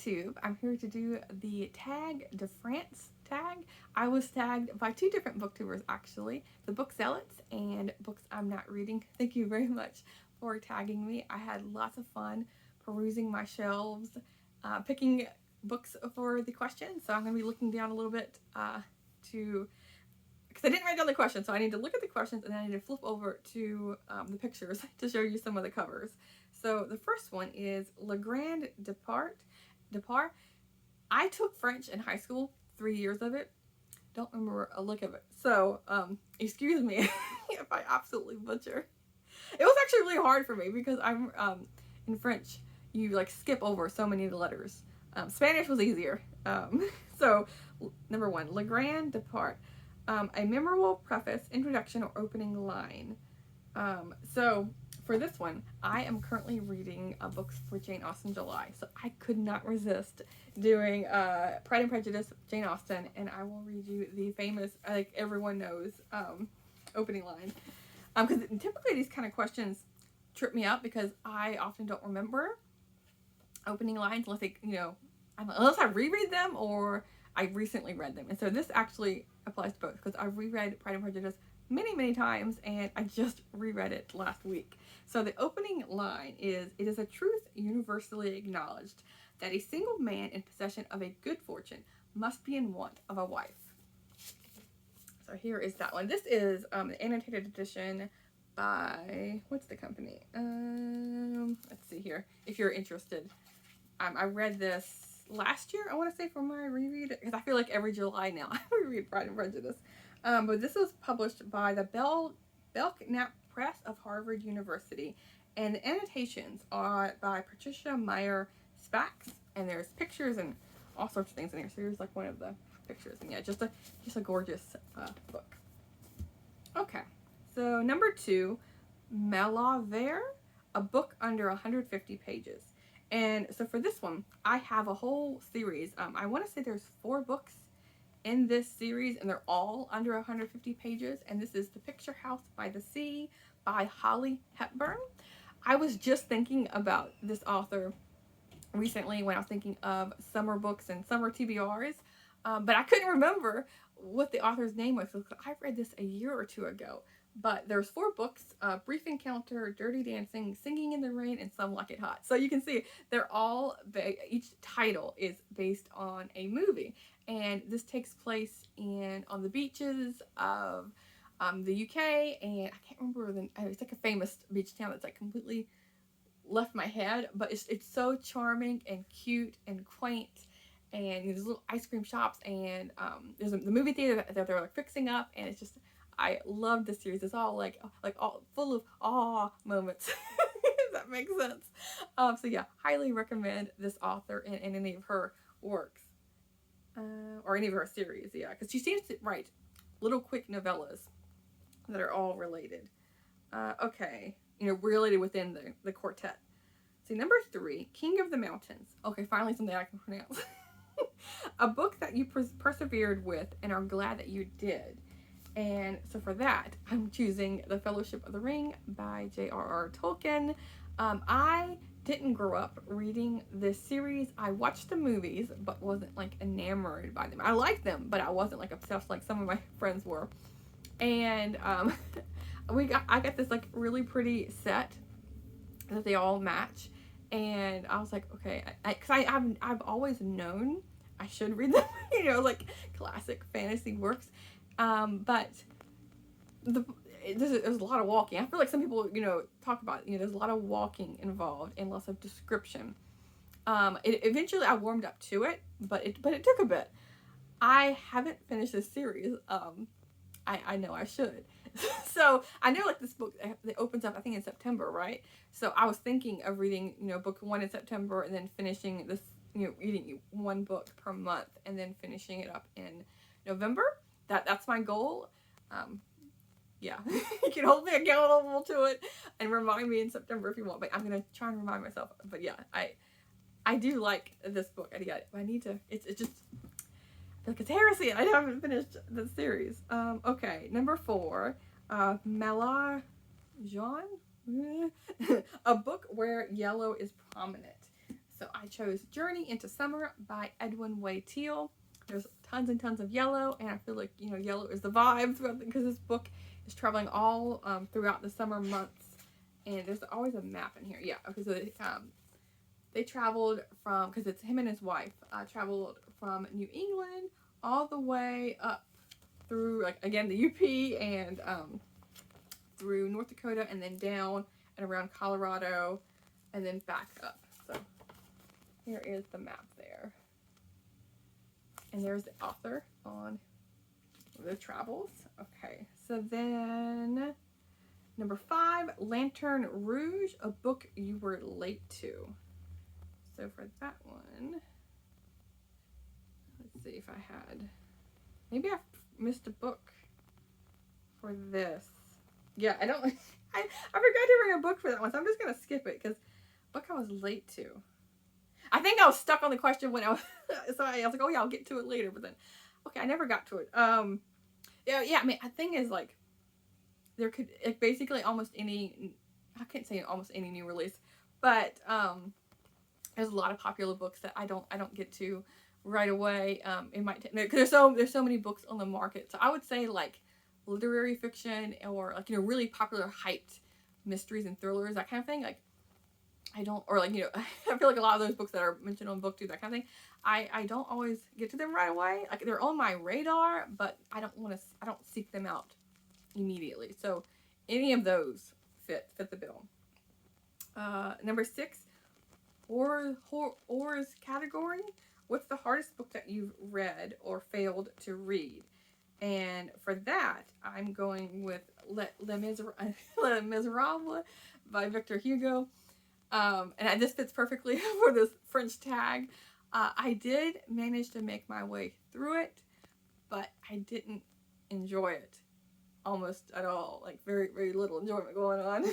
BookTube. I'm here to do the Tag de France tag. I was tagged by two different booktubers actually, the Book Zealots and Books I'm Not Reading. Thank you very much for tagging me. I had lots of fun perusing my shelves, picking books for the questions. So I'm going to be looking down a little bit because I didn't write down the questions, so I need to look at the questions and then I need to flip over to the pictures to show you some of the covers. So the first one is Le Grand Depart. I took French in high school, 3 years of it. Don't remember a lick of it. So, excuse me if I absolutely butcher. It was actually really hard for me because I'm in French, you like skip over so many of the letters. Spanish was easier. So, number one, Le Grand Depart. A memorable preface, introduction, or opening line. So for this one, I am currently reading books for Jane Austen July, so I could not resist doing Pride and Prejudice, Jane Austen, and I will read you the famous, like everyone knows, opening line. Because typically these kind of questions trip me up because I often don't remember opening lines unless unless I reread them or I recently read them. And so this actually applies to both because I've reread Pride and Prejudice many times and I just reread it last week. So the opening line is, "It is a truth universally acknowledged that a single man in possession of a good fortune must be in want of a wife." So here is that one. This is an annotated edition by, what's the company? Let's see here, if you're interested. I read this last year, I want to say, for my reread, because I feel like every July now I reread Pride and Prejudice. But this was published by the Belknap Press of Harvard University, and the annotations are by Patricia Meyer Spacks, and there's pictures and all sorts of things in here. So here's like one of the pictures, and yeah, just a gorgeous book. Okay, so number 2, Maillot Vert, a book under 150 pages. And so for this one, I have a whole series. I want to say there's 4 books in this series, and they're all under 150 pages. And this is The Picture House by the Sea by Holly Hepburn. I was just thinking about this author recently when I was thinking of summer books and summer TBRs, but I couldn't remember what the author's name was. I read this a year or two ago. But there's 4 books, Brief Encounter, Dirty Dancing, Singing in the Rain, and Some Like It Hot. So you can see they're all, each title is based on a movie. And this takes place on the beaches of the UK, and I can't remember, it's like a famous beach town that's like completely left my head, but it's so charming and cute and quaint. And there's little ice cream shops, and there's the movie theater that they're like fixing up, and it's just, I love this series. It's all like all full of awe moments. If that makes sense. So yeah, highly recommend this author in any of her works, or any of her series. Yeah, because she seems to write little quick novellas that are all related. Okay, related within the quartet. So number 3, King of the Mountains. Okay, finally something I can pronounce. A book that you persevered with and are glad that you did. And so for that, I'm choosing The Fellowship of the Ring by J.R.R. Tolkien. I didn't grow up reading this series. I watched the movies, but wasn't like enamored by them. I liked them, but I wasn't like obsessed like some of my friends were. And I got this like really pretty set that they all match. And I was like, okay, because I've always known I should read them, like classic fantasy works. But there's a lot of walking. I feel like some people, talk about, there's a lot of walking involved and lots of description. Eventually I warmed up to it, but it took a bit. I haven't finished this series. I know I should. So I know like this book, it opens up, I think in September, right? So I was thinking of reading, book 1 in September and then finishing this, reading 1 book per month and then finishing it up in November. That's my goal. Yeah, you can hold me accountable to it and remind me in September if you want, but I'm going to try and remind myself. But yeah, I do like this book. I need to, it's just, I feel like it's heresy. I haven't finished the series. Okay, number 4, Maillot Jaune, a book where yellow is prominent. So I chose Journey into Summer by Edwin Way Teale. There's tons and tons of yellow, and I feel like, you know, yellow is the vibe because this book is traveling all throughout the summer months, and there's always a map in here. Yeah, okay, so they traveled from, because it's him and his wife, traveled from New England all the way up through, like, again, the UP and through North Dakota, and then down and around Colorado, and then back up. So here is the map there. And there's the author on the travels. Okay, so then number 5, Lantern Rouge, a book you were late to. So for that one, let's see if I had, maybe I missed a book for this. Yeah, I don't, I forgot to bring a book for that one, so I'm just going to skip it because book I was late to. I think I was stuck on the question when I was, so I was like, oh yeah, I'll get to it later, but then, okay, I never got to it. Yeah, I mean, the thing is, like, there could, like, basically almost any, I can't say almost any new release, but, there's a lot of popular books that I don't get to right away. It might take, because there's so many books on the market, so I would say, like, literary fiction or, like, you know, really popular hyped mysteries and thrillers, that kind of thing, like, I don't, or, like, you know, I feel like a lot of those books that are mentioned on BookTube, that kind of thing, I don't always get to them right away. Like, they're on my radar, but I don't seek them out immediately. So any of those fit the bill. Number 6, Hors category. What's the hardest book that you've read or failed to read? And for that, I'm going with Les Miserables by Victor Hugo. And this fits perfectly for this French tag. I did manage to make my way through it, but I didn't enjoy it almost at all. Like, very, very little enjoyment going on.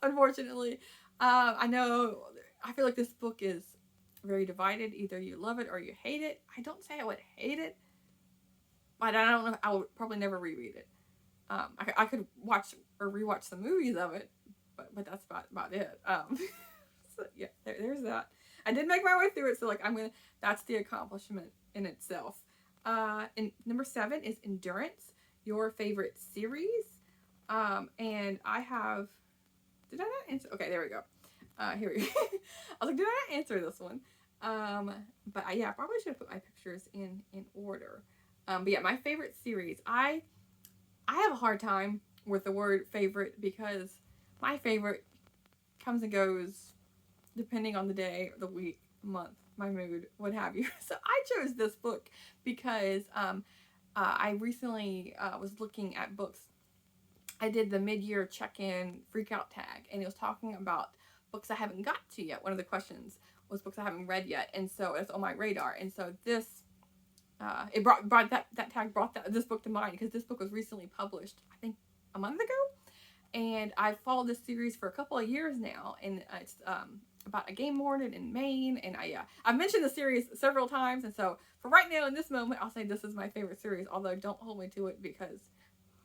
Unfortunately. I feel like this book is very divided. Either you love it or you hate it. I don't say I would hate it, but I don't know. I would probably never reread it. I could watch or rewatch some movies of it, but that's about it. So yeah, there's that. I did make my way through it, so, like, that's the accomplishment in itself. And number 7 is Endurance, your favorite series. And I have, did I not answer? Okay, there we go. Here we go. I was like, did I not answer this one? But yeah, I probably should have put my pictures in order. But yeah, my favorite series, I have a hard time with the word favorite because my favorite comes and goes depending on the day, the week, month, my mood, what have you. So I chose this book because I recently was looking at books. I did the mid-year check-in freak-out tag, and it was talking about books I haven't got to yet. One of the questions was books I haven't read yet, and so it's on my radar. And so this, it brought that tag brought this book to mind because this book was recently published, I think, a month ago. And I've followed this series for a couple of years now, and it's about a game warden in Maine. And I've mentioned the series several times, and so for right now in this moment, I'll say this is my favorite series. Although don't hold me to it because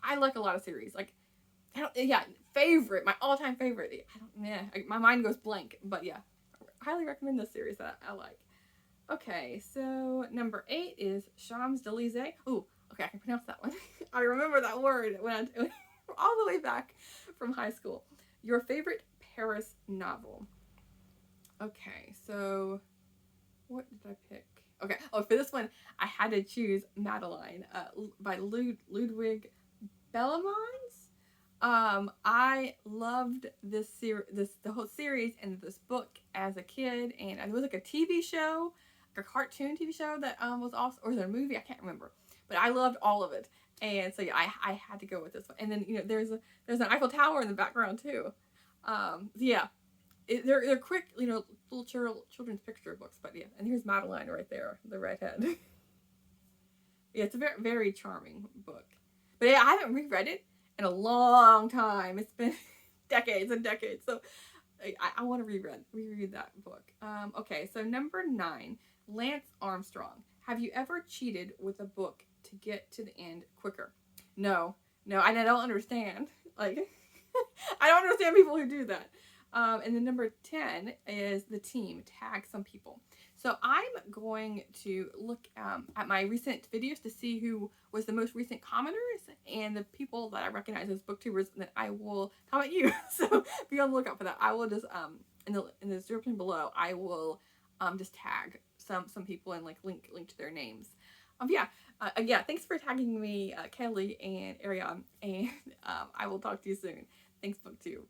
I like a lot of series. Like, favorite, my all-time favorite. My mind goes blank, but yeah, I highly recommend this series that I like. Okay, so number 8 is Champs-Élysées. Ooh, okay, I can pronounce that one. I remember that word when I all the way back from high school. Your favorite Paris novel. Okay, so what did I pick? Okay, for this one, I had to choose Madeline by Ludwig Bellamans. I loved the whole series and this book as a kid, and it was like a TV show, like a cartoon TV show that was also, or was it a movie? I can't remember, but I loved all of it. And so yeah, I had to go with this one. And then, you know, there's an Eiffel Tower in the background too. Yeah, they're quick, you know, little children's picture books. But yeah, and here's Madeline right there, the redhead. Yeah, it's a very, very charming book. But yeah, I haven't reread it in a long time. It's been decades and decades. So I want to reread that book. Okay, so number 9, Lance Armstrong. Have you ever cheated with a book to get to the end quicker? No, I don't understand. Like, I don't understand people who do that. And then number 10 is the team. Tag some people. So I'm going to look at my recent videos to see who was the most recent commenters and the people that I recognize as booktubers, and then I will comment you. So be on the lookout for that. I will just in the description below, I will just tag some people and like link to their names. Yeah, thanks for tagging me, Kelly and Ariane, and I will talk to you soon. Thanks, BookTube.